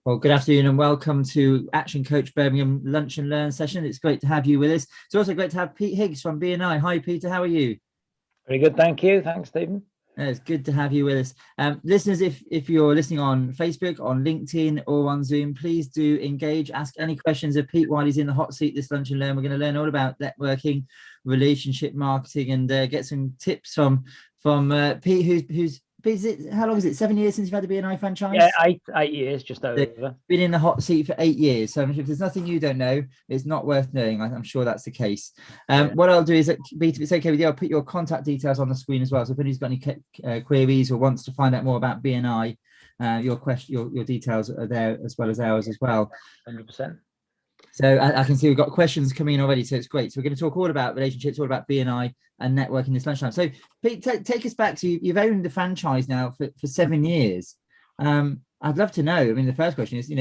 Well, good afternoon and welcome to Action Coach Birmingham Lunch and Learn session. It's great to have you with us. It's also great to have Pete Higgs from BNI. Hi, Peter. How are you? Very good, thank you. Thanks, Stephen. It's good to have you with us. Listeners, if you're listening on Facebook, on LinkedIn or on Zoom, please do engage, ask any questions of Pete while he's in the hot seat this Lunch and Learn. We're going to learn all about networking, relationship marketing, and get some tips from Pete, who's how long is it? 7 years since you've had the BNI franchise? Yeah, eight years, just over. Been in the hot seat for 8 years. So if there's nothing you don't know, it's not worth knowing. I'm sure that's the case. What I'll do is, Peter, if it's okay with you, I'll put your contact details on the screen as well. So if anybody's got any queries or wants to find out more about BNI, your details are there as well as ours as well. 100%. So I can see we've got questions coming in already, so it's great. So we're going to talk all about relationships, all about BNI and networking this lunchtime. So Pete, take us back to you've owned the franchise now for 7 years. I'd love to know. I mean, the first question is,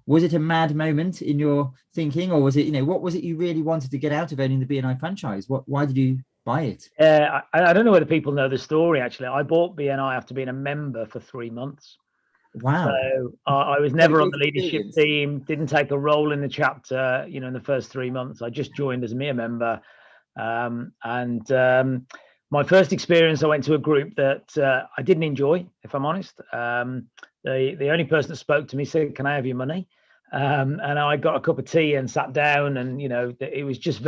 was it a mad moment in your thinking, or was it, what was it you really wanted to get out of owning the BNI franchise? Why did you buy it? I don't know whether people know the story, actually. I bought BNI after being a member for 3 months. Wow. So I was never on the leadership team, didn't take a role in the chapter, in the first 3 months. I just joined as a mere member. My first experience, I went to a group that I didn't enjoy, if I'm honest. The only person that spoke to me said, "Can I have your money?" And I got a cup of tea and sat down, and it was just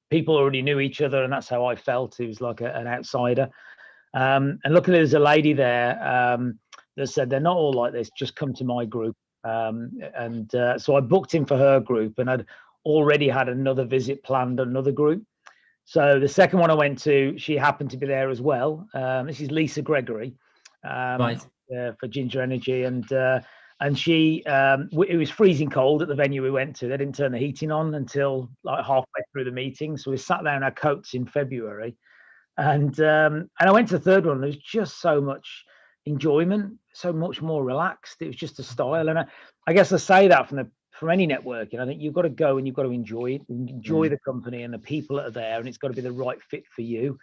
people already knew each other, and that's how I felt. It was like an outsider. And luckily, there's a lady there that said, "They're not all like this. Just come to my group." So I booked in for her group, and I'd already had another visit planned, another group. So the second one I went to, she happened to be there as well. This is Lisa Gregory. Right. For Ginger Energy, and she it was freezing cold at the venue we went to. They didn't turn the heating on until like halfway through the meeting, so we sat there in our coats in February, and I went to the third one. There was just so much enjoyment, so much more relaxed. It was just a style, and I guess I say that from any networking. I think you've got to go and you've got to enjoy it, enjoy the company and the people that are there, and it's got to be the right fit for you.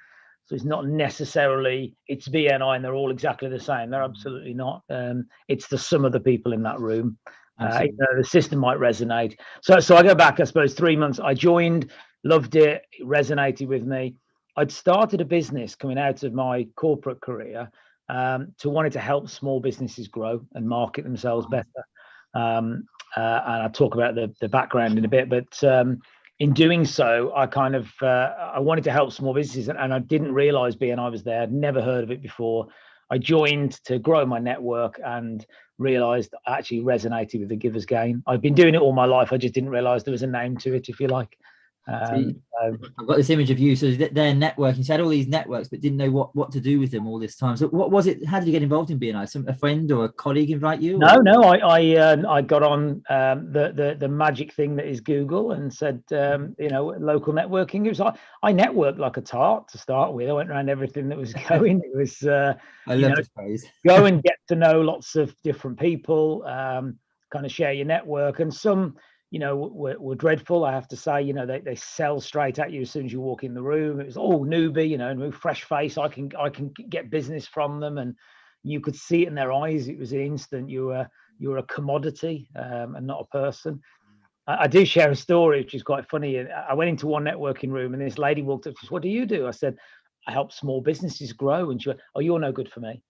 So it's not necessarily it's BNI and they're all exactly the same. They're absolutely not. It's the sum of the people in that room. The system might resonate. So I go back, I suppose, 3 months. I joined, loved it, it resonated with me. I'd started a business coming out of my corporate career to wanting to help small businesses grow and market themselves better. And I'll talk about the background in a bit, but in doing so, I kind of I wanted to help small businesses, and I didn't realize BNI was there. I'd never heard of it before. I joined to grow my network and realized I actually resonated with the Giver's Gain. I've been doing it all my life. I just didn't realize there was a name to it, if you like. I've got this image of you. So they're networking. You had all these networks, but didn't know what to do with them all this time. So what was it? How did you get involved in BNI? A friend or a colleague invite you? No. I got on the magic thing that is Google and said, local networking. It was I networked like a tart to start with. I went around everything that was going. It was I love this phrase. Go and get to know lots of different people. Kind of share your network, and some. Were dreadful, I have to say. They sell straight at you as soon as you walk in the room. It was all newbie, fresh face. I can get business from them, and you could see it in their eyes. It was an instant. You were a commodity and not a person. I do share a story which is quite funny. I went into one networking room, and this lady walked up and said, "What do you do?" I said, "I help small businesses grow." And she went, "Oh, you're no good for me,"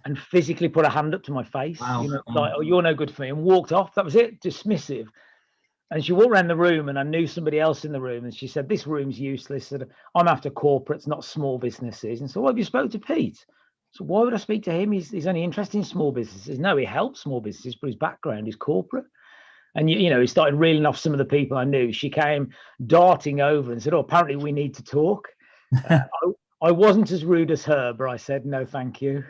and physically put a hand up to my face. Wow. Like, "Oh, you're no good for me," and walked off. That was it. Dismissive. And she walked around the room, and I knew somebody else in the room, and she said, "This room's useless. I'm after corporates, not small businesses." And so, "Well, have you spoke to Pete?" So why would I speak to him? He's only interested in small businesses. No, he helps small businesses, but his background is corporate. And he started reeling off some of the people I knew. She came darting over and said, "Oh, apparently we need to talk." I wasn't as rude as her, but I said, "No, thank you."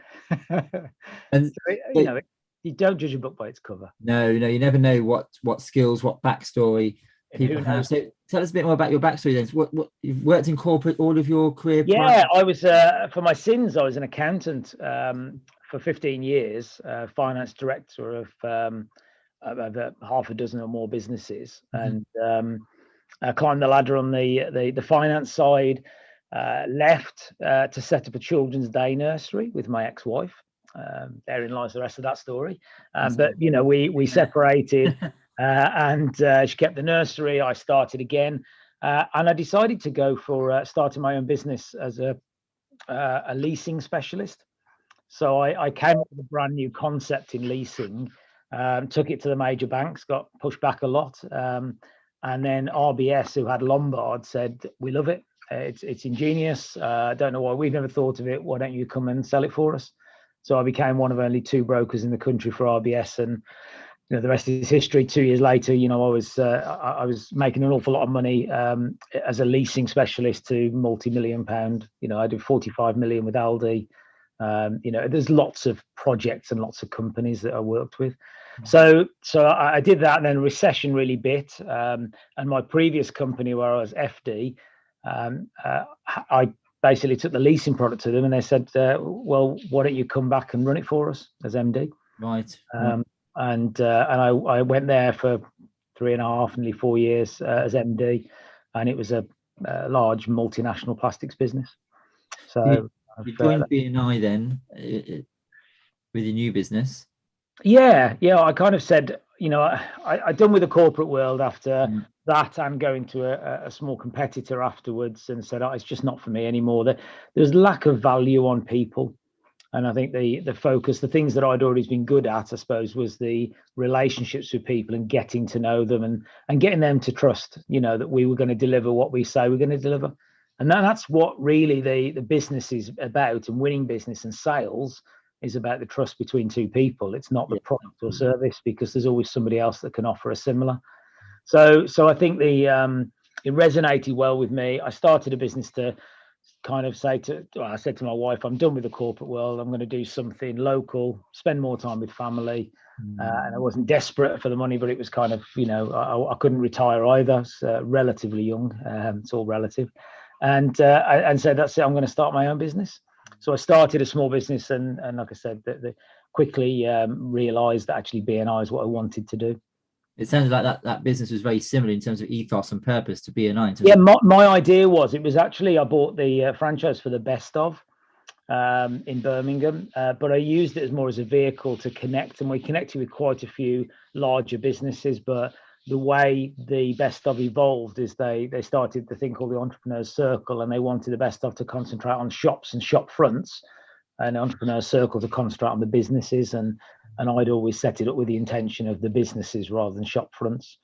And so, you don't judge a book by its cover. No, you never know what skills, what backstory people have. So tell us a bit more about your backstory then. So what you've worked in corporate all of your career? Yeah, I was for my sins, I was an accountant for 15 years, finance director of half a dozen or more businesses, and I climbed the ladder on the finance side. Left to set up a children's day nursery with my ex-wife. therein lies the rest of that story. But you know, we separated, and she kept the nursery. I started again, and I decided to go for starting my own business as a leasing specialist. So I came up with a brand new concept in leasing, took it to the major banks, got pushed back a lot, and then RBS, who had Lombard, said, "We love it. It's ingenious. Don't know why we've never thought of it. Why don't you come and sell it for us?" So I became one of only 2 brokers in the country for RBS, and you know, the rest is history. 2 years later, you know, I was making an awful lot of money as a leasing specialist to multi-million-pound. You know, I did 45 million with Aldi. You know, there's lots of projects and lots of companies that I worked with. So I did that, and then recession really bit. And my previous company, where I was FD, I basically took the leasing product to them, and they said, "Well, why don't you come back and run it for us as MD?" Right. And I went there for 3.5, nearly 4 years as MD, and it was a large multinational plastics business. So you joined BNI then with your new business. Yeah, I kind of said, you know, I done with the corporate world after that, and going to a small competitor afterwards, and said, "Oh, it's just not for me anymore." There's lack of value on people, and I think the focus, the things that I'd always been good at, I suppose, was the relationships with people and getting to know them and getting them to trust, you know, that we were going to deliver what we say we're going to deliver. And that's what really the business is about, and winning business and sales is about the trust between 2 people. It's not the product or service, because there's always somebody else that can offer a similar. So I think it resonated well with me. I started a business to kind of I said to my wife, "I'm done with the corporate world. I'm going to do something local, spend more time with family." And I wasn't desperate for the money, but it was kind of, you know, I couldn't retire either. So relatively young. It's all relative. And said, "That's it. I'm going to start my own business." So I started a small business, and like I said, quickly realised that actually BNI is what I wanted to do. It sounds like that business was very similar in terms of ethos and purpose to BNI. Yeah, my idea was, it was actually, I bought the franchise for the Best Of in Birmingham, but I used it more as a vehicle to connect, and we connected with quite a few larger businesses. But the way the Best Of evolved is they started the thing called the Entrepreneurs Circle, and they wanted the Best Of to concentrate on shops and shop fronts, and Entrepreneurs Circle to concentrate on the businesses. And I'd always set it up with the intention of the businesses rather than shop fronts,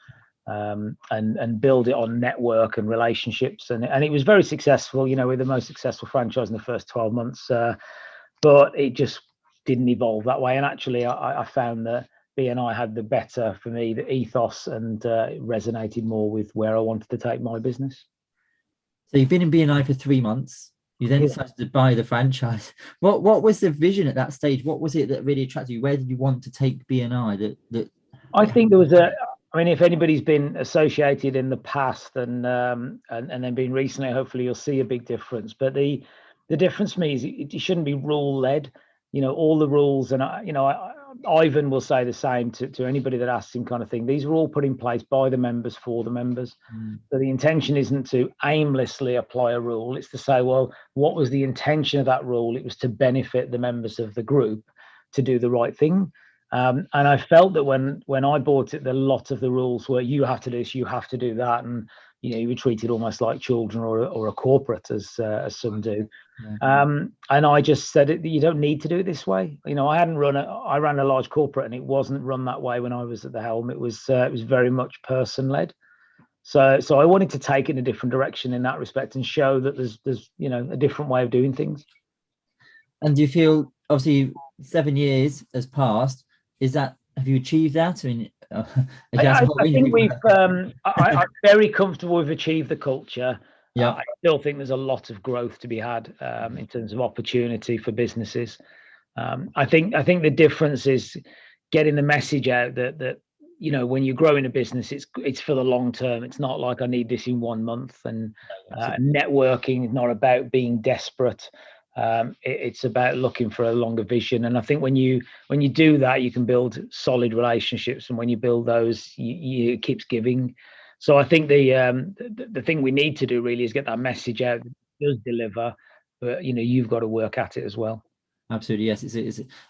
and build it on network and relationships. And it was very successful. You know, we're the most successful franchise in the first 12 months, but it just didn't evolve that way. And actually, I found that BNI had the better, for me, the ethos, and it resonated more with where I wanted to take my business. So you've been in BNI for 3 months. You then decided to buy the franchise. What was the vision at that stage? What was it that really attracted you? Where did you want to take BNI? I think there was I mean, if anybody's been associated in the past and then been recently, hopefully you'll see a big difference. But the difference for me is it shouldn't be rule led. You know, all the rules, and Ivan will say the same to anybody that asks him, kind of thing. These are all put in place by the members for the members. So the intention isn't to aimlessly apply a rule. It's to say, well, what was the intention of that rule? It was to benefit the members of the group to do the right thing. And I felt that when I bought it, a lot of the rules were, you have to do this, you have to do that, and you know, you were treated almost like children or a corporate, as some do. And I just said that you don't need to do it this way. You know, I ran a large corporate, and it wasn't run that way when I was at the helm. It was very much person led. So I wanted to take it in a different direction in that respect, and show that there's you know, a different way of doing things. And do you feel, obviously 7 years has passed, have you achieved that? I mean, I think I'm very comfortable we've achieved the culture. Yeah. I still think there's a lot of growth to be had in terms of opportunity for businesses. I think the difference is getting the message out that you know, when you're growing a business, it's for the long term. It's not like I need this in 1 month. And networking is not about being desperate. It's about looking for a longer vision. And I think when you do that, you can build solid relationships, and when you build those, it keeps giving. So I think the thing we need to do really is get that message out. It does deliver, but you know, you've got to work at it as well. Absolutely, yes.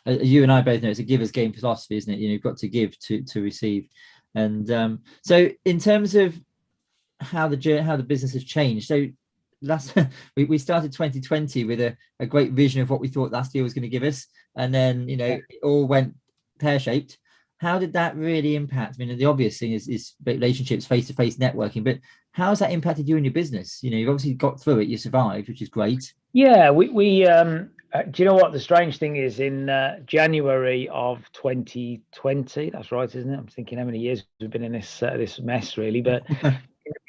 You and I both know it's a giver's game philosophy, isn't it? You've got to give to receive. And so in terms of how the business has changed, so last we started 2020 with a great vision of what we thought last year was going to give us, and then it all went pear-shaped. How did that really impact? I mean, the obvious thing is relationships, face-to-face networking, but how has that impacted you and your business? You've obviously got through it, you survived, which is great. Yeah, we do you know what the strange thing is? In January of 2020, that's right, isn't it? I'm thinking how many years we've been in this mess, really. But in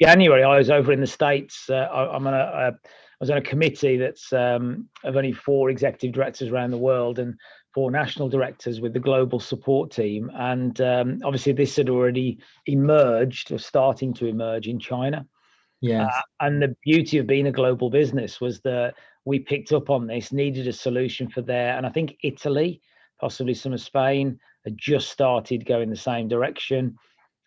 January, I was over in the States. I was on a committee that's of only 4 executive directors around the world and 4 national directors with the global support team. And obviously, this had already emerged or starting to emerge in China. Yes. And the beauty of being a global business was that we picked up on this, needed a solution for there. And I think Italy, possibly some of Spain, had just started going the same direction.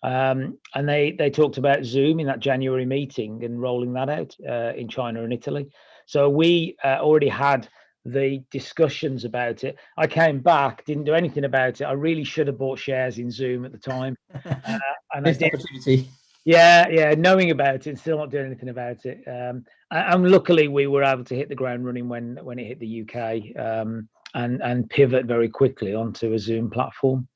And they talked about Zoom in that January meeting and rolling that out in China and Italy. So we already had the discussions about it. I came back, didn't do anything about it. I really should have bought shares in Zoom at the time. And I did. Opportunity. Yeah, knowing about it, still not doing anything about it. And luckily, we were able to hit the ground running when it hit the UK, and pivot very quickly onto a Zoom platform,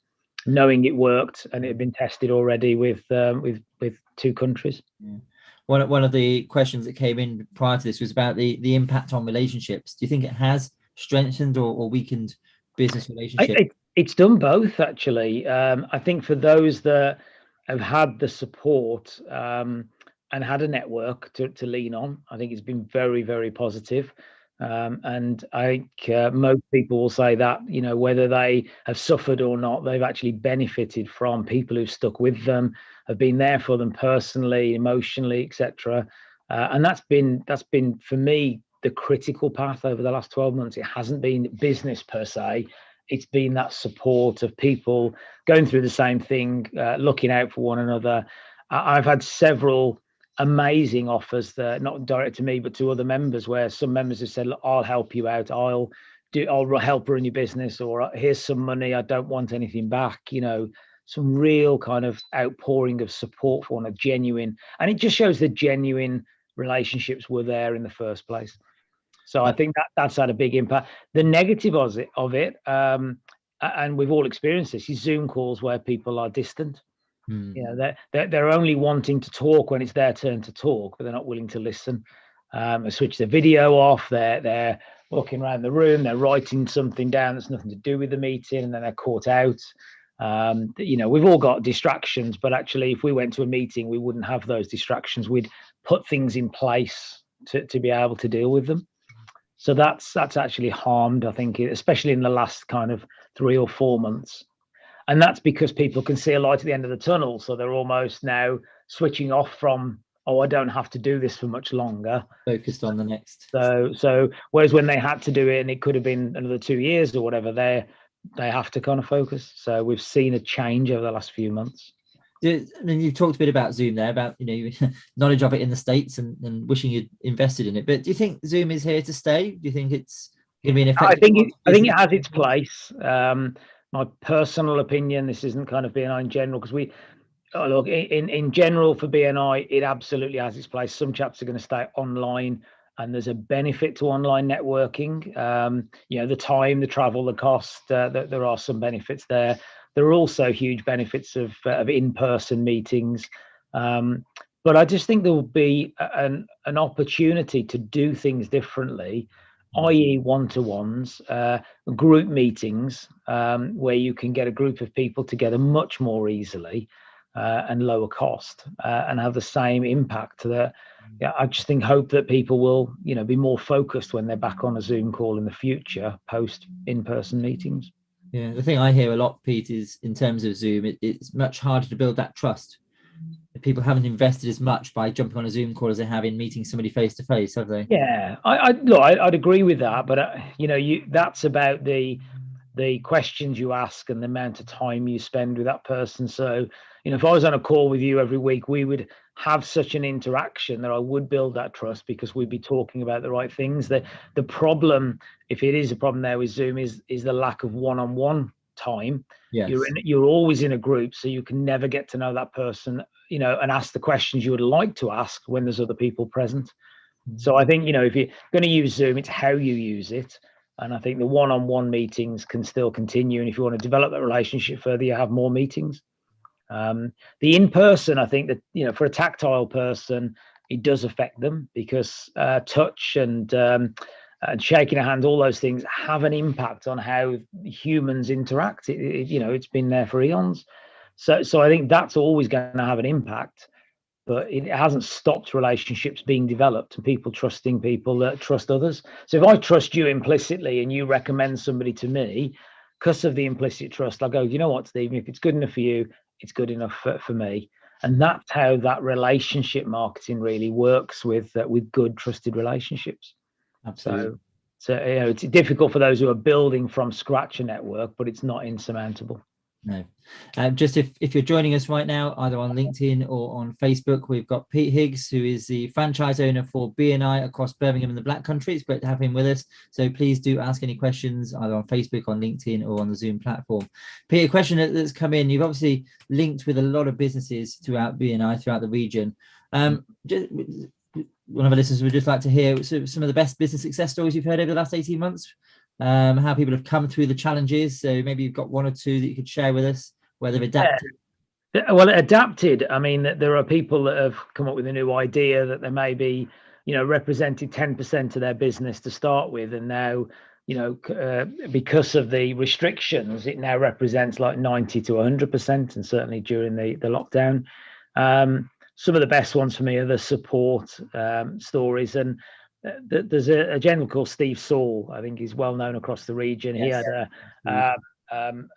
knowing it worked and it had been tested already with 2 countries. Yeah. One of the questions that came in prior to this was about the impact on relationships. Do you think it has strengthened or weakened business relationships? It's done both, actually. I think for those that have had the support and had a network to lean on, I think it's been very, very positive. And I think most people will say that, whether they have suffered or not, they've actually benefited from people who've stuck with them, have been there for them personally, emotionally, etc. And that's been for me the critical path over the last 12 months. It hasn't been business per se. It's been that support of people going through the same thing, looking out for one another. I've had several amazing offers that not direct to me, but to other members, where some members have said, "Look, I'll help you out. I'll help run your business," or "Here's some money. I don't want anything back." Some real kind of outpouring of support for one, a genuine, and it just shows the genuine relationships were there in the first place. So I think that's had a big impact. The negative of it, and we've all experienced this, is Zoom calls where people are distant. They're only wanting to talk when it's their turn to talk, but they're not willing to listen. They switch the video off. They're walking around the room. They're writing something down that's nothing to do with the meeting, and then they're caught out. We've all got distractions, but actually, if we went to a meeting, we wouldn't have those distractions. We'd put things in place to be able to deal with them. So that's actually harmed, I think, especially in the last kind of 3 or 4 months. And that's because people can see a light at the end of the tunnel. So they're almost now switching off from, I don't have to do this for much longer. Focused on the next. So whereas when they had to do it and it could have been another 2 years or whatever, they have to kind of focus. So we've seen a change over the last few months. I mean, you talked a bit about Zoom there, about knowledge of it in the States and wishing you'd invested in it. But do you think Zoom is here to stay? Do you think it's going to be an effective? I think it has its place. My personal opinion, this isn't kind of BNI in general, because look in general for BNI, it absolutely has its place. Some chaps are going to stay online, and there's a benefit to online networking. The time, the travel, the cost. There are some benefits there. There are also huge benefits of in-person meetings, but I just think there will be an opportunity to do things differently, i.e. one-to-ones, group meetings, where you can get a group of people together much more easily and lower cost, and have the same impact. I just hope that people will be more focused when they're back on a Zoom call in the future post in-person meetings. Yeah, the thing I hear a lot, Pete, is in terms of Zoom, it's much harder to build that trust. People haven't invested as much by jumping on a Zoom call as they have in meeting somebody face to face, have they? Yeah, I'd agree with that, but that's about the the questions you ask and the amount of time you spend with that person. So, if I was on a call with you every week, we would have such an interaction that I would build that trust, because we'd be talking about the right things. The problem, if it is a problem there with Zoom, is the lack of one-on-one time. Yes. You're always in a group, so you can never get to know that person, and ask the questions you would like to ask when there's other people present. So I think, if you're going to use Zoom, it's how you use it. And I think the one-on-one meetings can still continue. And if you want to develop that relationship further, you have more meetings. The in-person, I think that, for a tactile person, it does affect them, because touch and shaking a hand, all those things have an impact on how humans interact. It's been there for eons. So I think that's always going to have an impact. But it hasn't stopped relationships being developed and people trusting people that trust others. So if I trust you implicitly and you recommend somebody to me, because of the implicit trust, I'll go, you know what, Stephen, if it's good enough for you, it's good enough for me. And that's how that relationship marketing really works with good, trusted relationships. Absolutely. So it's difficult for those who are building from scratch a network, but it's not insurmountable. No. Just if you're joining us right now, either on LinkedIn or on Facebook, we've got Pete Higgs, who is the franchise owner for BNI across Birmingham and the Black Country. It's great to have him with us. So please do ask any questions either on Facebook, on LinkedIn, or on the Zoom platform. Pete, a question that's come in. You've obviously linked with a lot of businesses throughout BNI, throughout the region. One of our listeners would just like to hear some of the best business success stories you've heard over the last 18 months. How people have come through the challenges. So maybe you've got one or two that you could share with us, where they've adapted. Well, adapted, I mean, there are people that have come up with a new idea that they maybe, represented 10% of their business to start with. And now, because of the restrictions, it now represents like 90 to 100%. And certainly during the lockdown, some of the best ones for me are the support stories. And there's a gentleman called Steve Saul. I think he's well known across the region. Yes. He had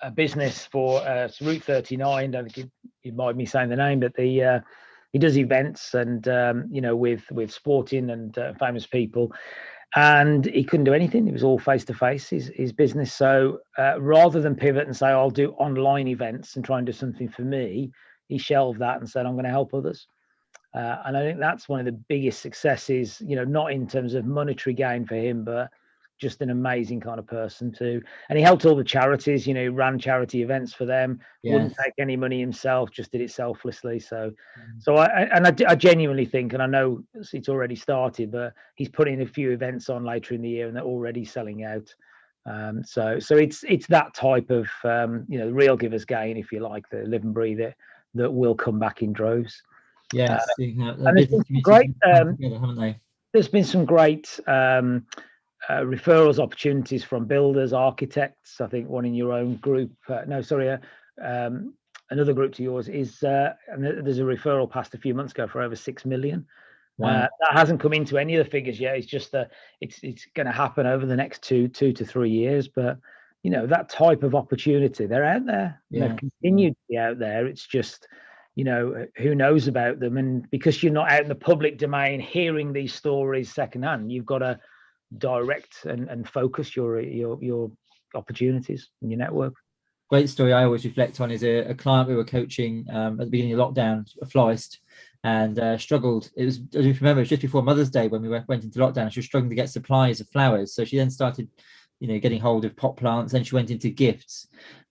a business for Route 39. I don't think you mind me saying the name, but he does events and with sporting and famous people. And he couldn't do anything. It was all face to face, his business. So rather than pivot and say, I'll do online events and try and do something for me, he shelved that and said, I'm going to help others. And I think that's one of the biggest successes, not in terms of monetary gain for him, but just an amazing kind of person too. And he helped all the charities, ran charity events for them, wouldn't take any money himself, just did it selflessly. So I genuinely think, and I know it's already started, but he's putting a few events on later in the year and they're already selling out. So it's that type of, real givers gain, if you like, the live and breathe it, that will come back in droves. Yes, and there's been great. Haven't they? There's been some great referrals opportunities from builders, architects. I think one in your own group. Another group to yours is. And there's a referral passed a few months ago for over 6 million. Wow. That hasn't come into any of the figures yet. It's just it's going to happen over the next two to 3 years. But that type of opportunity, they're out there. Yeah. They've continued to be out there. It's just. Who knows about them? And because you're not out in the public domain hearing these stories secondhand, you've got to direct and focus your opportunities in your network. Great story I always reflect on is a client we were coaching at the beginning of lockdown, a florist, and struggled. It was, as you remember, it was just before Mother's Day when we went into lockdown. She was struggling to get supplies of flowers. So she then started, getting hold of pot plants. Then she went into gifts.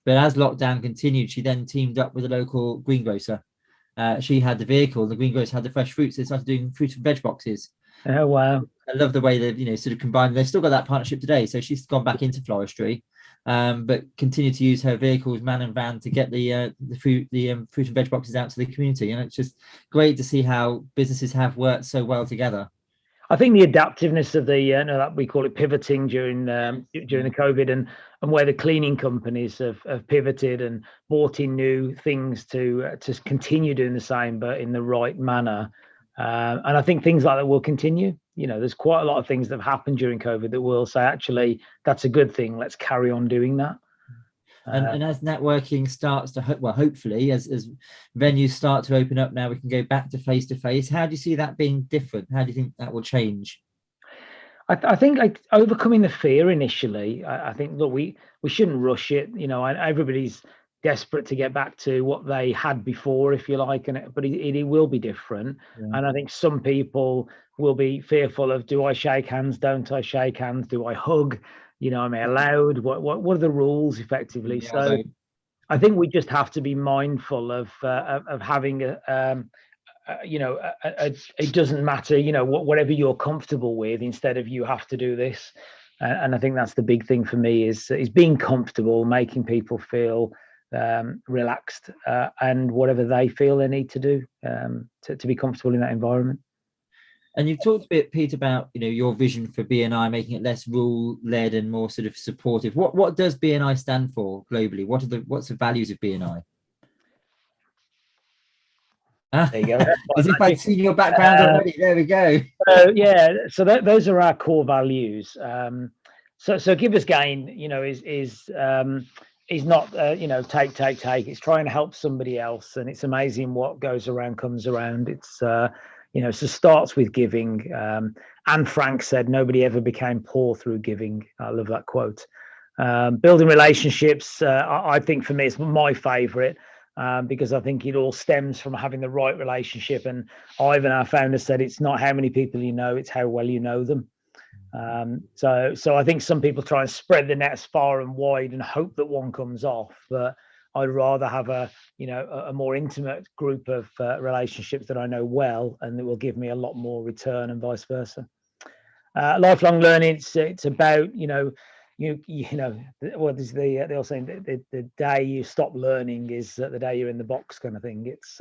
But as lockdown continued, she then teamed up with a local greengrocer. She had the vehicle, the greengrocer had the fresh fruits. They started doing fruit and veg boxes. Oh, wow. I love the way they've, sort of combined. They've still got that partnership today. So she's gone back into floristry, but continued to use her vehicles, man and van, to get the fruit and veg boxes out to the community. And it's just great to see how businesses have worked so well together. I think the adaptiveness of that we call it pivoting during the COVID, and where the cleaning companies have pivoted and bought in new things to continue doing the same, but in the right manner. And I think things like that will continue. There's quite a lot of things that have happened during COVID that will say, actually, that's a good thing. Let's carry on doing that. And as networking starts to, hopefully, as venues start to open up now, we can go back to face-to-face. How do you see that being different? How do you think that will change? I think like overcoming the fear initially. I think, look, we shouldn't rush it. You know, everybody's desperate to get back to what they had before, if you like, but it will be different. Yeah. And I think some people will be fearful of, do I shake hands? Don't I shake hands? Do I hug? You know, am I allowed? What are the rules effectively? Yeah, So I think we just have to be mindful of having you know, it doesn't matter, you know, whatever you're comfortable with, instead of you have to do this. And I think that's the big thing for me is being comfortable, making people feel relaxed, and whatever they feel they need to do to be comfortable in that environment. And you've talked a bit, Pete, about, you know, your vision for BNI, making it less rule-led and more sort of supportive. What does BNI stand for globally? What's the values of BNI? There you go. As if I'd seen your background already. There we go. Yeah, so those are our core values. So give us gain, you know, is not you know, take. It's trying to help somebody else, and it's amazing what goes around comes around. It's you know, so starts with giving. Anne Frank said, "Nobody ever became poor through giving." I love that quote. Building relationships, I think for me, it's my favorite. Because I think it all stems from having the right relationship. And Ivan, our founder, said it's not how many people you know, it's how well you know them. So I think some people try and spread the net as far and wide and hope that one comes off. But I'd rather have a more intimate group of relationships that I know well, and that will give me a lot more return, and vice versa. Lifelong learning, it's about, you know, what is the old saying, the day you stop learning is the day you're in the box, kind of thing. It's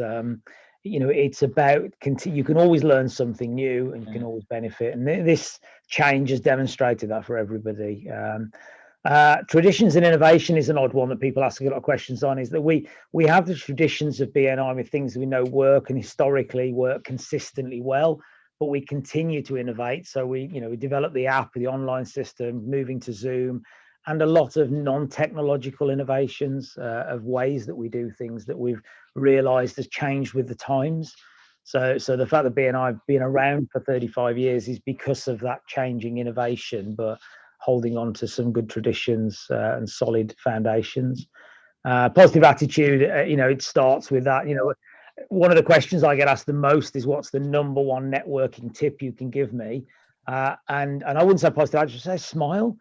you know, it's about you can always learn something new, and you can always benefit, and this change has demonstrated that for everybody. Traditions and innovation is an odd one that people ask a lot of questions on. Is that we have the traditions of BNI with things we know work and historically work consistently well, but we continue to innovate. So we develop the app, the online system, moving to Zoom, and a lot of non-technological innovations of ways that we do things that we've realized has changed with the times. So the fact that BNI have been around for 35 years is because of that changing innovation, but holding on to some good traditions and solid foundations. Positive attitude, you know, it starts with that. You know, one of the questions I get asked the most is, what's the number one networking tip you can give me? And I wouldn't say positive, I'd just say smile.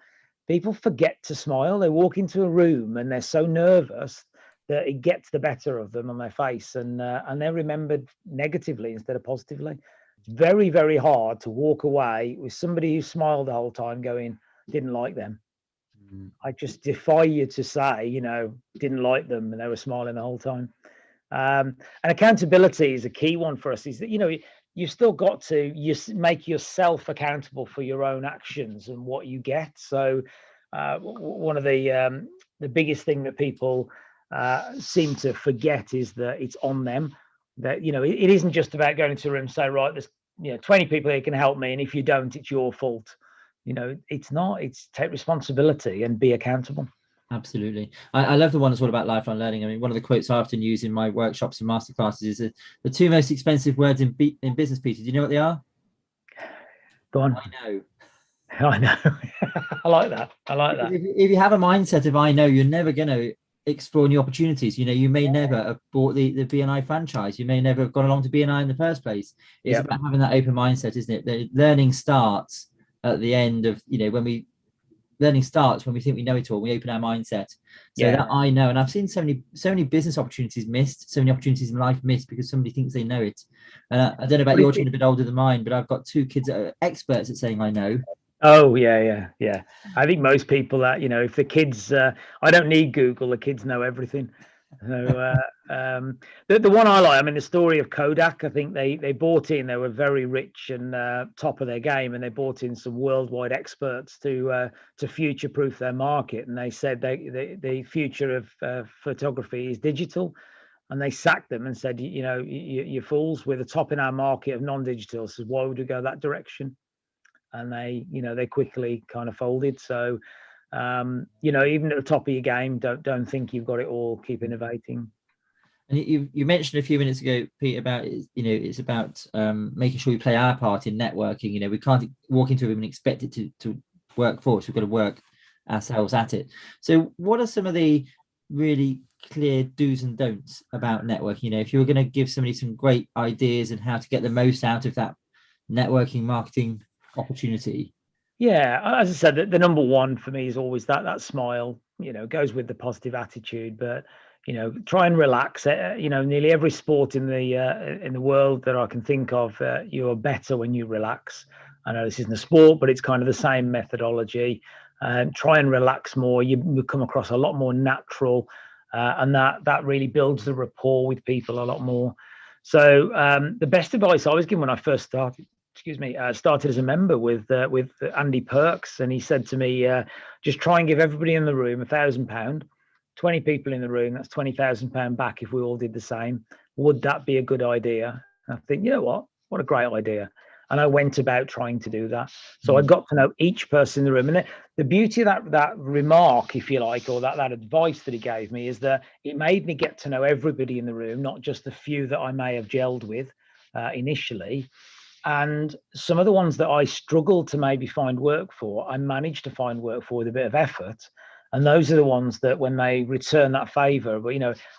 People forget to smile. They walk into a room and they're so nervous that it gets the better of them on their face, and they're remembered negatively instead of positively. It's very, very hard to walk away with somebody who smiled the whole time going, didn't like them. I just defy you to say, you know, didn't like them and they were smiling the whole time. And accountability is a key one for us, is that, you know, you've still got to make yourself accountable for your own actions and what you get. So one of the biggest thing that people seem to forget is that it's on them. That, you know, it isn't just about going into a room and say, right, there's 20 people here can help me, and if you don't, it's your fault. You know, it's not. It's take responsibility and be accountable. Absolutely. I love the one that's all about lifelong learning. I mean, one of the quotes I often use in my workshops and masterclasses is the two most expensive words in business, Peter. Do you know what they are? Go on. I know. I know. I like that. I like that. If you have a mindset of I know, you're never going to explore new opportunities. You know, you may never have bought the BNI franchise. You may never have gone along to BNI in the first place. It's about having that open mindset, isn't it? The learning starts at the end of, you know, learning starts when we think we know it all. We open our mindset. So that I know, and I've seen so many business opportunities missed, so many opportunities in life missed because somebody thinks they know it. I don't know about your children, a bit older than mine, but I've got two kids that are experts at saying I know. Oh yeah. I think most people that, you know, if the kids, I don't need Google. The kids know everything. So the one I like, I mean, the story of Kodak. I think they bought in. They were very rich and top of their game, and they bought in some worldwide experts to future-proof their market. And they said the future of photography is digital, and they sacked them and said, you know, you're fools. We're the top in our market of non-digital. So why would we go that direction? And they quickly kind of folded. So you know, even at the top of your game, don't think you've got it all. Keep innovating. And you mentioned a few minutes ago, Pete, about it's about making sure we play our part in networking. We can't walk into a room and expect it to work for us. We've got to work ourselves at it. So, what are some of the really clear do's and don'ts about networking? If you were going to give somebody some great ideas and how to get the most out of that networking marketing opportunity. Yeah, as I said, the number one for me is always that smile. Goes with the positive attitude, but try and relax. Nearly every sport in the world that I can think of, you are better when you relax. I know this isn't a sport, but it's kind of the same methodology. Try and relax more. You come across a lot more natural, and that really builds the rapport with people a lot more. So the best advice I was given when I first started as a member with Andy Perks, and he said to me, just try and give everybody in the room £1,000, 20 people in the room, that's £20,000 back if we all did the same. Would that be a good idea? And I think, you know what a great idea. And I went about trying to do that. So I got to know each person in the room. And the beauty of that remark, if you like, or that advice that he gave me, is that it made me get to know everybody in the room, not just the few that I may have gelled with initially. And some of the ones that I struggled to maybe find work for, I managed to find work for with a bit of effort. And those are the ones that when they return that favor, but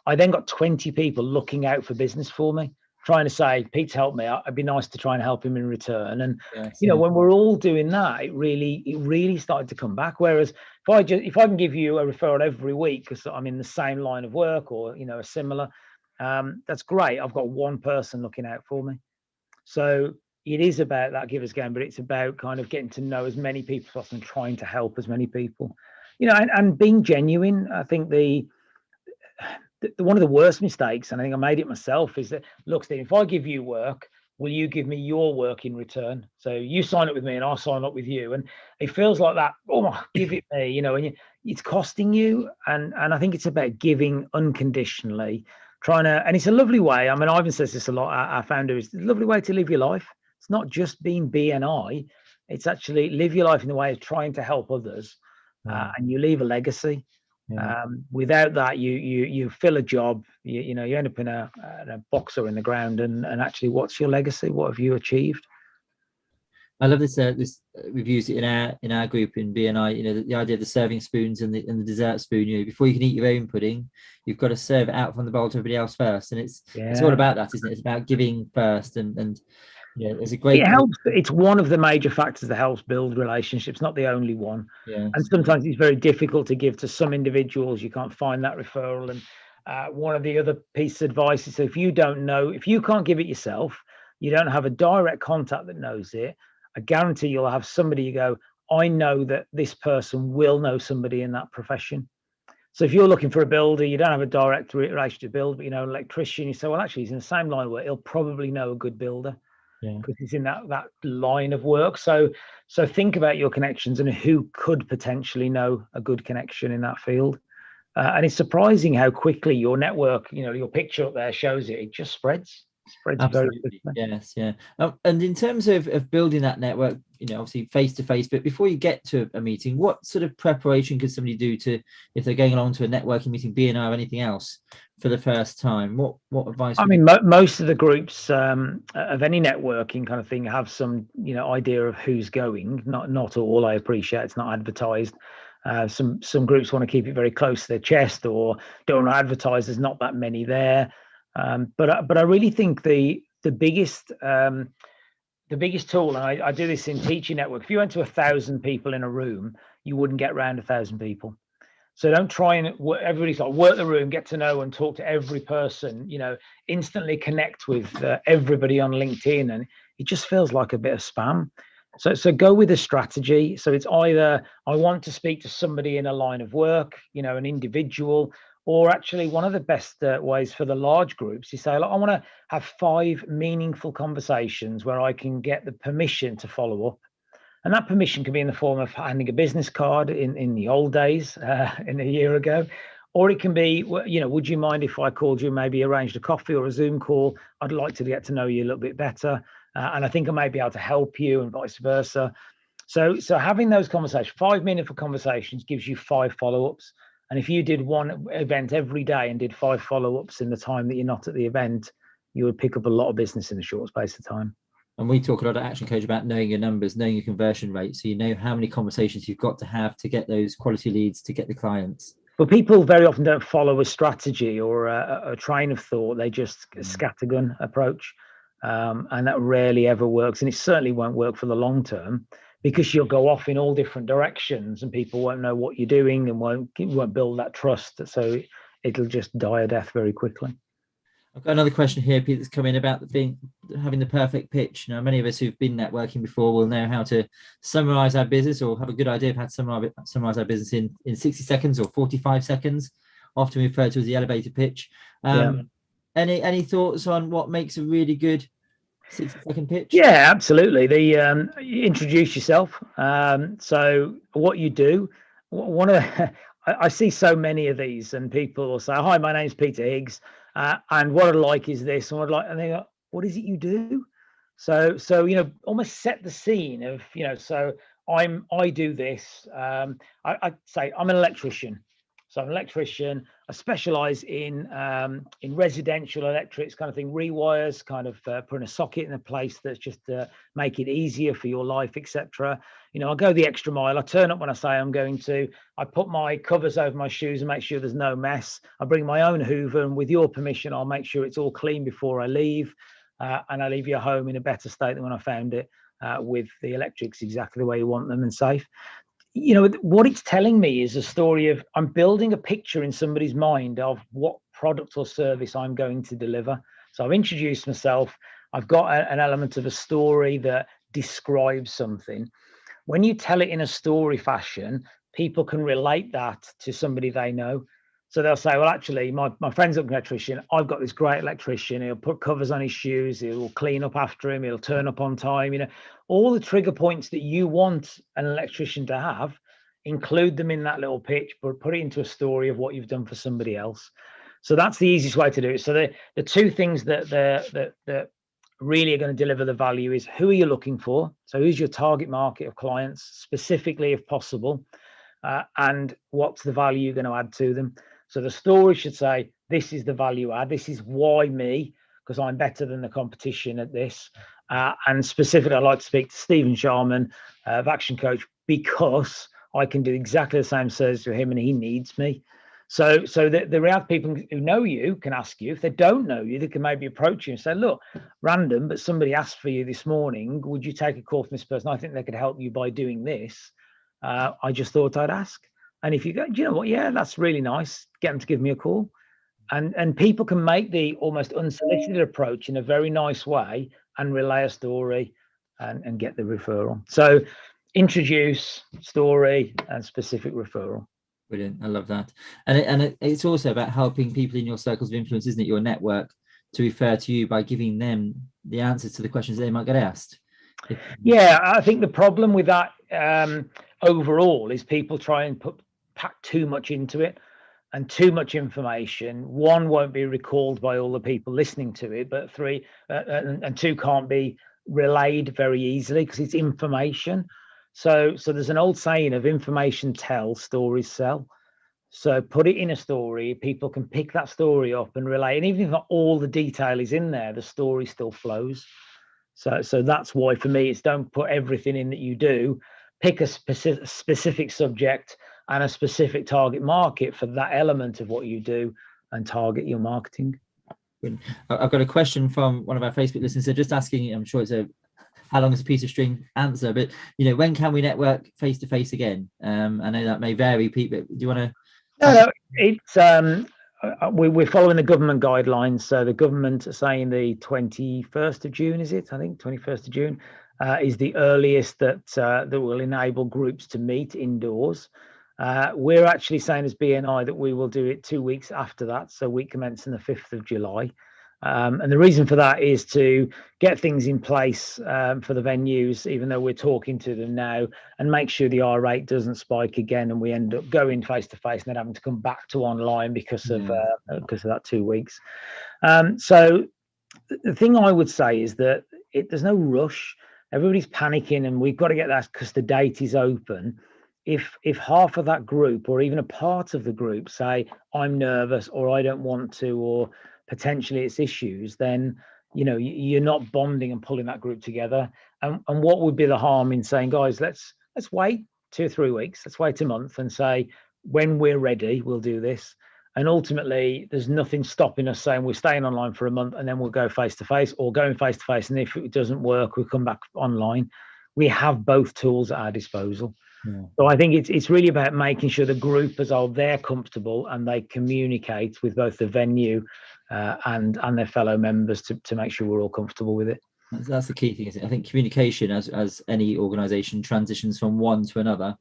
I then got 20 people looking out for business for me, trying to say, Pete's helped me. It'd be nice to try and help him in return. And when we're all doing that, it really started to come back. Whereas if I can give you a referral every week because I'm in the same line of work or a similar, that's great. I've got one person looking out for me. So it is about that givers game, but it's about kind of getting to know as many people as possible and trying to help as many people, and being genuine. I think one of the worst mistakes, and I think I made it myself, is that, look, Steve, if I give you work, will you give me your work in return? So you sign up with me and I'll sign up with you. And it feels like that, give it me, and it's costing you. And I think it's about giving unconditionally, and it's a lovely way. I mean, Ivan says this a lot, our founder, is a lovely way to live your life. It's not just being BNI, it's actually live your life in the way of trying to help others, and you leave a legacy. Yeah. Without that, you fill a job, you end up in a box or in the ground, and actually, what's your legacy? What have you achieved? I love this. We've used it in our group in BNI. The idea of the serving spoons and the dessert spoon. Before you can eat your own pudding, you've got to serve it out from the bowl to everybody else first. And it's all about that, isn't it? It's about giving first, and there's a great. It helps. It's one of the major factors that helps build relationships, not the only one. Yeah. And sometimes it's very difficult to give to some individuals. You can't find that referral. And one of the other pieces of advice is, if you can't give it yourself, you don't have a direct contact that knows it, I guarantee you'll have somebody you go, I know that this person will know somebody in that profession. So if you're looking for a builder, you don't have a direct relationship build, but an electrician, you say, well, actually, he's in the same line of work. He'll probably know a good builder. Because he's in that line of work. So think about your connections and who could potentially know a good connection in that field. And it's surprising how quickly your network, your picture up there shows it just spreads very quickly. Yes, yeah. And in terms of building that network, obviously face to face, but before you get to a meeting, what sort of preparation could somebody do if they're going along to a networking meeting, BNI or anything else, for the first time? What advice? I mean, most of the groups of any networking kind of thing have some idea of who's going. Not all. I appreciate it's not advertised. Some groups want to keep it very close to their chest or don't want to advertise. There's not that many there. But I really think the biggest tool, and I do this in Teaching Network, if you went to 1,000 people in a room, you wouldn't get around 1,000 people. So don't try and everybody's like work the room, get to know and talk to every person, instantly connect with everybody on LinkedIn. And it just feels like a bit of spam. So go with a strategy. So it's either I want to speak to somebody in a line of work, an individual, or actually one of the best ways for the large groups is say, I want to have 5 meaningful conversations where I can get the permission to follow up. And that permission can be in the form of handing a business card in the old days, in a year ago, or it can be, would you mind if I called you, maybe arranged a coffee or a Zoom call? I'd like to get to know you a little bit better. And I think I may be able to help you, and vice versa. So having those conversations, 5 meaningful conversations, gives you 5 follow-ups. And if you did one event every day and did 5 follow-ups in the time that you're not at the event, you would pick up a lot of business in a short space of time. And we talk a lot at Action Coach about knowing your numbers, knowing your conversion rate, so you know how many conversations you've got to have to get those quality leads, to get the clients. But people very often don't follow a strategy or a train of thought. They just scattergun approach, and that rarely ever works. And it certainly won't work for the long term, because you'll go off in all different directions and people won't know what you're doing and won't build that trust. So it'll just die a death very quickly. I've got another question here, Pete, that's come in about having the perfect pitch. Now, many of us who've been networking before will know how to summarize our business, or have a good idea of how to summarize our business in 60 seconds or 45 seconds, often referred to as the elevator pitch. Any thoughts on what makes a really good 60-second pitch? Yeah, absolutely. You introduce yourself. So what you do, I see so many of these, and people will say, "Hi, my name's Peter Higgs, and what I'd like is this," and and they go, "What is it you do?" So almost set the scene of, so I do this. I say I'm an electrician. So I'm an electrician. I specialize in residential electrics, kind of thing, rewires, kind of putting a socket in a place that's just make it easier for your life, etc. I go the extra mile. I turn up when I say I'm going to. I put my covers over my shoes and make sure there's no mess. I bring my own Hoover, and with your permission, I'll make sure it's all clean before I leave, and I leave your home in a better state than when I found it, with the electrics exactly the way you want them and safe. What it's telling me is a story of, I'm building a picture in somebody's mind of what product or service I'm going to deliver. So I've introduced myself. I've got an element of a story that describes something. When you tell it in a story fashion, people can relate that to somebody they know. So they'll say, well, actually, my friend's an electrician. I've got this great electrician. He'll put covers on his shoes. He'll clean up after him. He'll turn up on time. All the trigger points that you want an electrician to have, include them in that little pitch, but put it into a story of what you've done for somebody else. So that's the easiest way to do it. So the two things that really are going to deliver the value is, who are you looking for? So who's your target market of clients, specifically if possible, and what's the value you're going to add to them? So the story should say, this is the value add. This is why me, because I'm better than the competition at this. And specifically, I'd like to speak to Stephen Sharman of Action Coach, because I can do exactly the same service for him and he needs me. So the reality, people who know you can ask you. If they don't know you, they can maybe approach you and say, look, random, but somebody asked for you this morning. Would you take a call from this person? I think they could help you by doing this. I just thought I'd ask. And if you go, do you know what? Yeah, that's really nice. Get them to give me a call. And people can make the almost unsolicited approach in a very nice way and relay a story and get the referral. So introduce, story, and specific referral. Brilliant. I love that. And it's also about helping people in your circles of influence, isn't it? Your network, to refer to you by giving them the answers to the questions they might get asked. Yeah, I think the problem with that overall is people try and pack too much into it, and too much information. One, won't be recalled by all the people listening to it, but three, and two, can't be relayed very easily because it's information. So there's an old saying of information tells, stories sell. So put it in a story, people can pick that story up and relay. And even if not all the detail is in there, the story still flows. So that's why, for me, it's don't put everything in that you do. Pick a specific subject and a specific target market for that element of what you do, and target your marketing. I've got a question from one of our Facebook listeners. They're just asking, I'm sure it's how long is a piece of string answer, but when can we network face to face again? I know that may vary, Pete, but do you want to? No, it's we're following the government guidelines. So the government are saying the 21st of June, is it? I think 21st of June is the earliest that will enable groups to meet indoors. We're actually saying as BNI that we will do it 2 weeks after that, so week commencing the 5th of July. And the reason for that is to get things in place for the venues, even though we're talking to them now, and make sure the R rate doesn't spike again and we end up going face to face and then having to come back to online because of that 2 weeks. So the thing I would say is that there's no rush. Everybody's panicking and we've got to get that because the date is open. if half of that group or even a part of the group say I'm nervous or I don't want to, or potentially it's issues, then you're not bonding and pulling that group together. And what would be the harm in saying, guys, let's wait 2 or 3 weeks, let's wait a month and say when we're ready we'll do this. And ultimately there's nothing stopping us saying we're staying online for a month and then we'll go face to face, or going face to face, and if it doesn't work we'll come back online. We have both tools at our disposal. Yeah. So I think it's really about making sure the group as all they're comfortable and they communicate with both the venue and their fellow members to make sure we're all comfortable with it. That's the key thing, isn't it? I think communication, as any organisation transitions from one to another,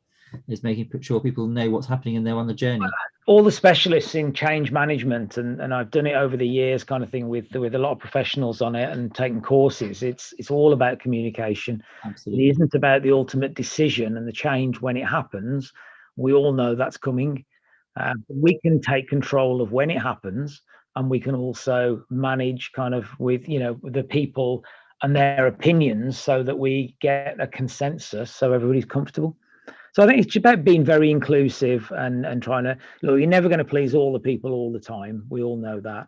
is making sure people know what's happening and they're on the journey. All the specialists in change management, and I've done it over the years, kind of thing, with a lot of professionals on it and taking courses. It's all about communication. Absolutely. It isn't about the ultimate decision and the change when it happens. We all know that's coming. We can take control of when it happens, and we can also manage kind of with the people and their opinions so that we get a consensus so everybody's comfortable. So I think it's about being very inclusive and trying to look. You're never going to please all the people all the time. We all know that,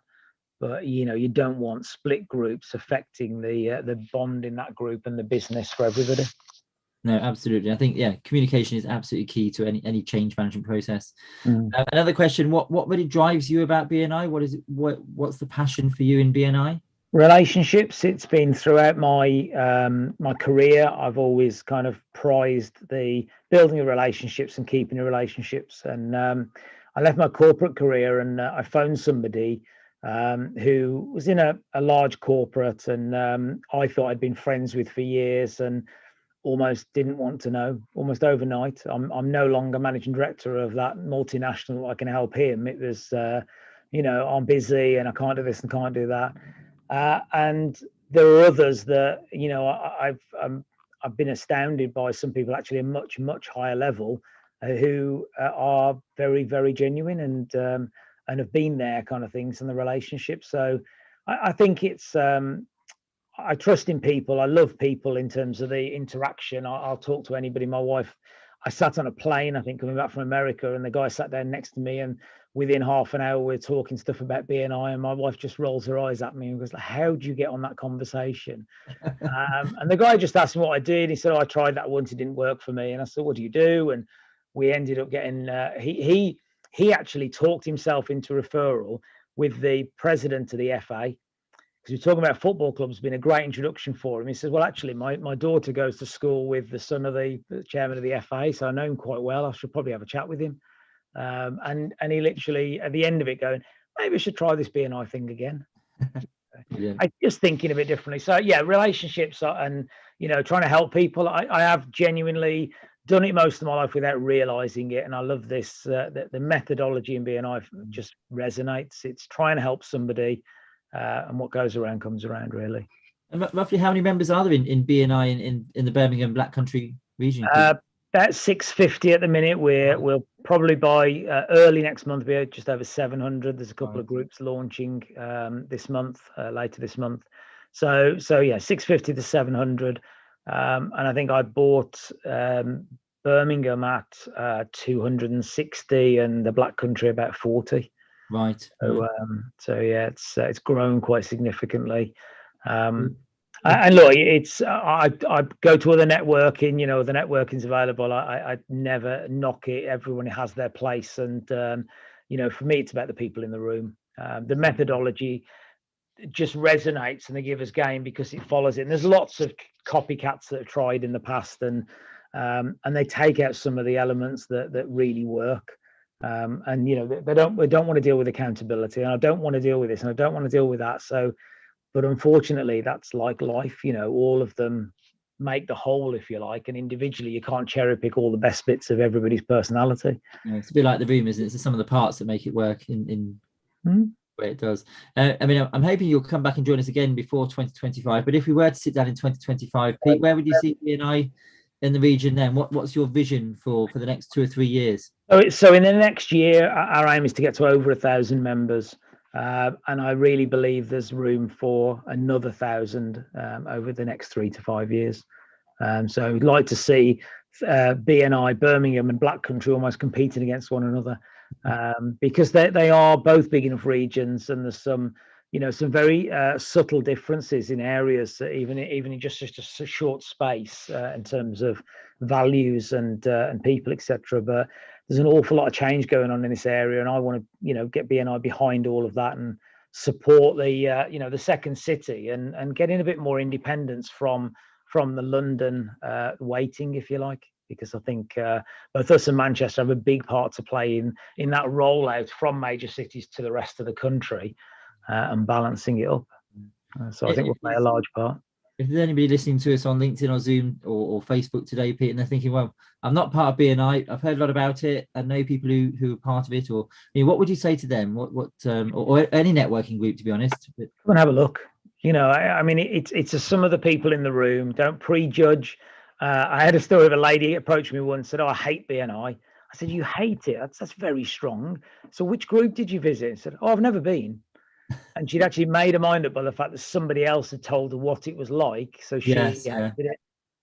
but you don't want split groups affecting the bond in that group and the business for everybody. No, absolutely. I think communication is absolutely key to any change management process. Another question: what really drives you about BNI? What's the passion for you in BNI? Relationships. It's been throughout my my career. I've always kind of prized the building of relationships and keeping the relationships. And I left my corporate career and I phoned somebody who was in a large corporate, and I thought I'd been friends with for years, and almost didn't want to know. Almost overnight, I'm no longer managing director of that multinational. I can help him. It was I'm busy and I can't do this and can't do that. And there are others that I've been astounded by. Some people actually a much higher level who are very, very genuine and have been there, kind of things, in the relationship. So I think it's I trust in people. I love people in terms of the interaction. I'll talk to anybody. My wife, I sat on a plane, I think, coming back from America, and the guy sat down next to me, and within half an hour we're talking stuff about BNI, and my wife just rolls her eyes at me and goes, how do you get on that conversation? And the guy just asked me what I did. He said, I tried that once, it didn't work for me. And I said, what do you do? And we ended up getting he actually talked himself into referral with the president of the FA, because we're talking about football clubs. It's been a great introduction for him. He says, well, actually, my daughter goes to school with the son of the chairman of the FA, so I know him quite well. I should probably have a chat with him. And he literally, at the end of it, going, maybe I should try this BNI thing again. Yeah. I just thinking a bit differently. So relationships and trying to help people. I have genuinely done it most of my life without realizing it, and I love this. The methodology in BNI just resonates. It's trying to help somebody. And what goes around comes around, really. And roughly how many members are there in BNI in the Birmingham Black Country region? About 650 at the minute. We'll probably by early next month be just over 700. There's a couple of groups launching this month, later this month. So 650 to 700. And I think I bought Birmingham at 260 and the Black Country about 40. Right. So it's grown quite significantly. And look, it's I go to other networking. The networking's available. I never knock it. Everyone has their place, and for me, it's about the people in the room. The methodology just resonates, and they give us game because it follows it. And there's lots of copycats that have tried in the past, and they take out some of the elements that really work. And they don't want to deal with accountability, and I don't want to deal with this, and I don't want to deal with that. So, but unfortunately, that's like life. All of them make the whole, if you like, and individually, you can't cherry pick all the best bits of everybody's personality. Yeah, it's a bit like the room, isn't it? It's some of the parts that make it work in where it does. I'm hoping you'll come back and join us again before 2025. But if we were to sit down in 2025, Pete, where would you see BNI in the region then? What's your vision for the next 2 or 3 years? So in the next year, our aim is to get to over 1,000 members, and I really believe there's room for another 1,000 over the next 3 to 5 years. So we'd like to see BNI, Birmingham and Black Country almost competing against one another, because they are both big enough regions, and there's some very subtle differences in areas, even in just a short space, in terms of values and people, etc. But there's an awful lot of change going on in this area, and I want to get BNI behind all of that and support the second city, and getting a bit more independence from the London weighting, if you like, because I think both us and Manchester have a big part to play in that rollout from major cities to the rest of the country, and balancing it up. So I think we'll play a large part. If there's anybody listening to us on LinkedIn or Zoom or Facebook today, Pete, and they're thinking, well, I'm not part of BNI, I've heard a lot about it, I know people who are part of it, or what would you say to them? Or any networking group, to be honest? Come and have a look. I mean, it's some of the people in the room. Don't prejudge. I had a story of a lady approached me once, said, "Oh, I hate BNI." I said, "You hate it? That's very strong. So which group did you visit?" I said, "Oh, I've never been." And she'd actually made her mind up by the fact that somebody else had told her what it was like. So she hated it.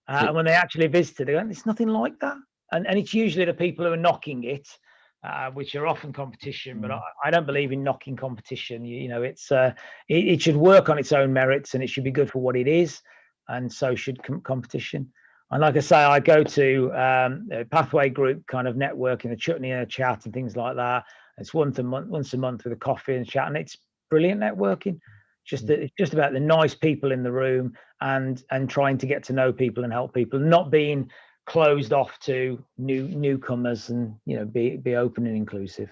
And when they actually visited, they went, "It's nothing like that." And it's usually the people who are knocking it, which are often competition. But I don't believe in knocking competition. It should work on its own merits, and it should be good for what it is. And so should competition. And like I say, I go to a Pathway group kind of networking, a chutney and a chat and things like that. It's once a month with a coffee and chat, and it's brilliant networking. It's just about the nice people in the room, and trying to get to know people and help people, not being closed off to newcomers, and be open and inclusive.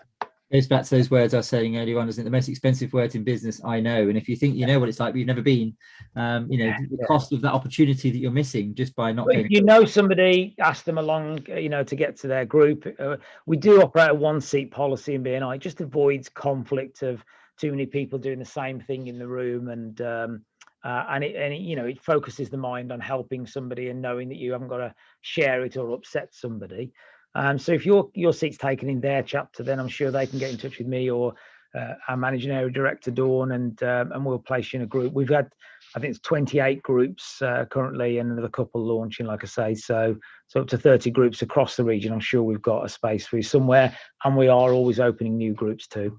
Goes back to those words I was saying earlier on, isn't it? The most expensive word in business, I know. And if you think you know what it's like, but you've never been, the cost of that opportunity that you're missing just by not going. If you know somebody, ask them along, to get to their group. We do operate a one-seat policy in BNI. It just avoids conflict of too many people doing the same thing in the room, and it focuses the mind on helping somebody and knowing that you haven't got to share it or upset somebody. So if your seat's taken in their chapter, then I'm sure they can get in touch with me or our managing area director, Dawn, and we'll place you in a group. We've had, I think it's 28 groups currently, and another couple launching, like I say. So up to 30 groups across the region. I'm sure we've got a space for you somewhere, and we are always opening new groups too.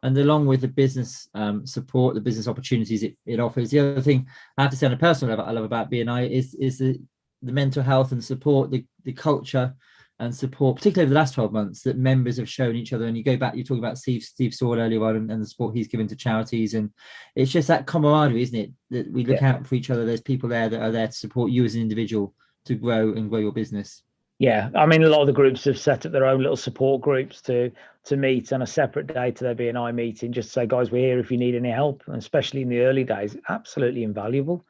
And along with the business support, the business opportunities it offers, the other thing I have to say on a personal level I love about BNI is the mental health and support, the culture and support, particularly over the last 12 months, that members have shown each other. And you go back, you talk about Steve Saul earlier on, and the support he's given to charities. And it's just that camaraderie, isn't it? That we look out for each other. There's people there that are there to support you as an individual to grow your business. Yeah, I mean, a lot of the groups have set up their own little support groups to meet on a separate day to their BNI meeting, just to say, guys, we're here if you need any help. And especially in the early days, absolutely invaluable.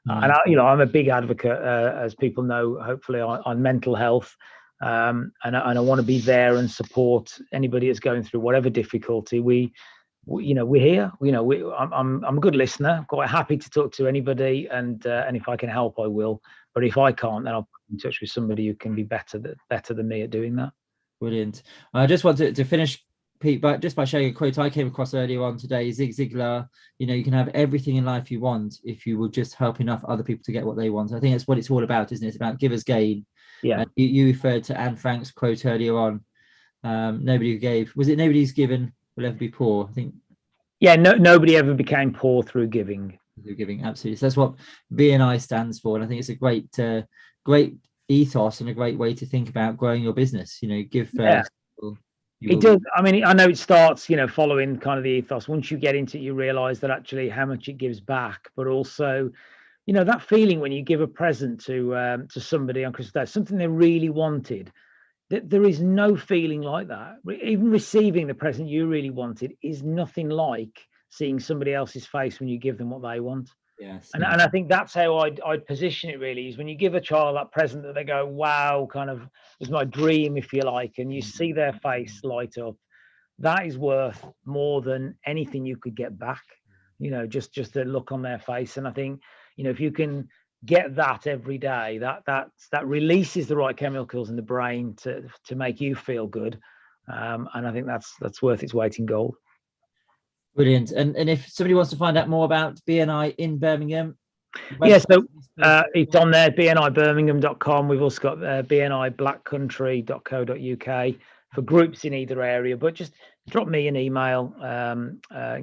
And I'm a big advocate, as people know, hopefully, on mental health. And I want to be there and support anybody that's going through whatever difficulty. We're here. I'm a good listener, quite happy to talk to anybody, and if I can help, I will. But if I can't, then I'll put in touch with somebody who can be better than me at doing that. Brilliant. I just wanted to finish, Pete, just by sharing a quote I came across earlier on today. Zig Ziglar, you can have everything in life you want if you will just help enough other people to get what they want. I think that's what it's all about, isn't it? It's about givers gain. Yeah. You referred to Anne Frank's quote earlier on. Nobody who gave, was it nobody who's given will ever be poor? I think. Yeah, nobody ever became poor through giving. Through giving, absolutely. So that's what BNI stands for, and I think it's a great ethos and a great way to think about growing your business. Give first. It does. I mean, I know it starts, following kind of the ethos. Once you get into it, you realize that actually how much it gives back, but also, that feeling when you give a present to somebody on Christmas Day, something they really wanted. There is no feeling like that. Even receiving the present you really wanted is nothing like seeing somebody else's face when you give them what they want. Yes. And I think that's how I'd position it, really, is when you give a child that present that they go, wow, kind of was my dream, if you like, and you see their face light up, that is worth more than anything you could get back, just the look on their face. And I think, if you can get that every day, that releases the right chemicals in the brain to make you feel good. And I think that's worth its weight in gold. Brilliant. And if somebody wants to find out more about BNI in Birmingham, Yeah, so it's on there, bnibirmingham.com. We've also got bniblackcountry.co.uk for groups in either area. But just drop me an email,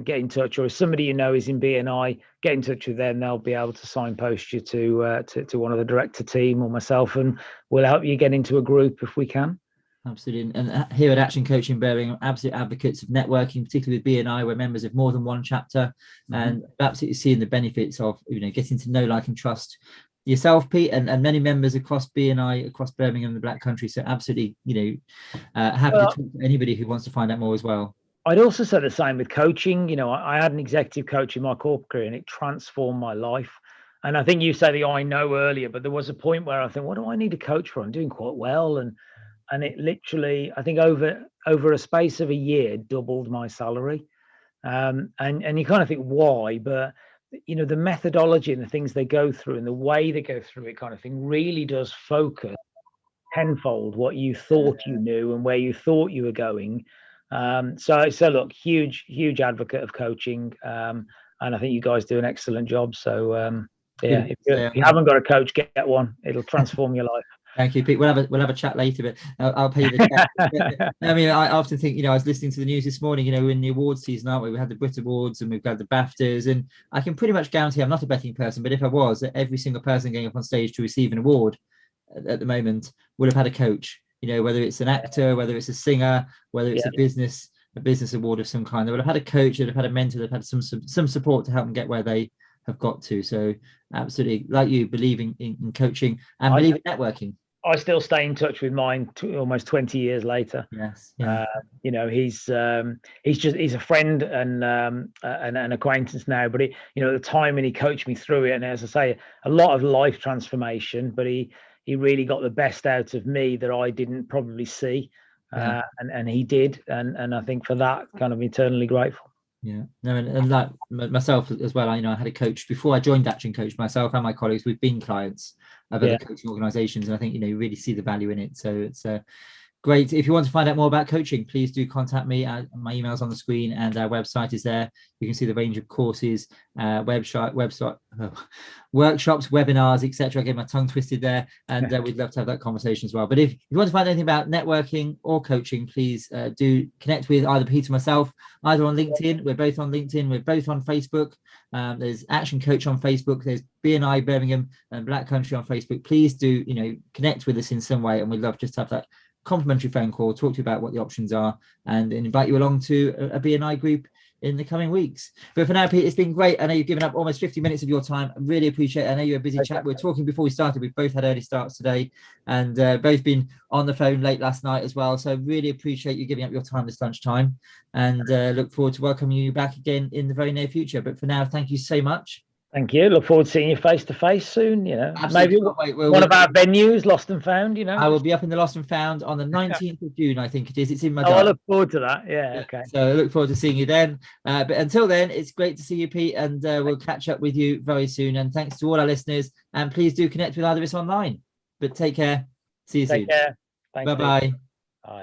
get in touch, or if somebody you know is in BNI, get in touch with them. They'll be able to signpost you to one of the director team or myself, and we'll help you get into a group if we can. Absolutely. And here at Action Coaching Birmingham, absolute advocates of networking, particularly with BNI. We're members of more than one chapter, and absolutely seeing the benefits of, getting to know, like, and trust yourself, Pete, and many members across BNI, across Birmingham and the Black Country. So absolutely, happy to talk to anybody who wants to find out more as well. I'd also say the same with coaching. I had an executive coach in my corporate career, and it transformed my life. And I think you said the I know earlier, but there was a point where I think, what do I need a coach for? I'm doing quite well. And it literally, I think over a space of a year, doubled my salary. And you kind of think, why? But, the methodology and the things they go through and the way they go through it kind of thing really does focus tenfold what you thought you knew and where you thought you were going. So look, huge advocate of coaching. And I think you guys do an excellent job. So, if you haven't got a coach, get one. It'll transform your life. Thank you, Pete. We'll have a chat later, but I'll pay you the chat. I mean, I often think, I was listening to the news this morning, we're in the awards season, aren't we? We had the Brit Awards and we've got the BAFTAs, and I can pretty much guarantee, I'm not a betting person, but if I was, every single person going up on stage to receive an award at the moment would have had a coach, whether it's an actor, whether it's a singer, whether it's a business award of some kind. They would have had a coach, they'd have had a mentor, they've had some support to help them get where they have got to. So absolutely, like you, believing in coaching and believe in networking. I still stay in touch with mine almost 20 years later. Yes. Yeah. He's a friend and an acquaintance now, but at the time when he coached me through it, and as I say, a lot of life transformation, but he really got the best out of me that I didn't probably see. And he did. And I think for that, kind of eternally grateful. Yeah, no, and like myself as well, I had a coach before I joined Action Coach. Myself and my colleagues, we've been clients of other coaching organizations, and I think you really see the value in it. So it's great. If you want to find out more about coaching, please do contact me. My email's on the screen, and our website is there. You can see the range of courses, website, workshops, webinars, etc. I get my tongue twisted there, and we'd love to have that conversation as well. But if you want to find anything about networking or coaching, please do connect with either Pete or myself, either on LinkedIn. We're both on LinkedIn. We're both on Facebook. There's Action Coach on Facebook. There's BNI Birmingham and Black Country on Facebook. Please do connect with us in some way, and we'd love just to have that complimentary phone call, talk to you about what the options are, and invite you along to a BNI group in the coming weeks. But for now, Pete, it's been great. I know you've given up almost 50 minutes of your time. I really appreciate it. I know you're a busy chap. We were talking before we started. We've both had early starts today, and both been on the phone late last night as well. So really appreciate you giving up your time this lunchtime, and look forward to welcoming you back again in the very near future. But for now, thank you so much. Thank you. Look forward to seeing you face to face soon. Maybe one of our venues, Lost and Found. I will be up in the Lost and Found on the 19th of June, I think it is. It's in my diary. I look forward to that. Yeah. Okay. So I look forward to seeing you then. But until then, it's great to see you, Pete, and we'll catch up with you very soon. And thanks to all our listeners. And please do connect with either of us online. But take care. See you soon. Take care. Thanks. Bye-bye.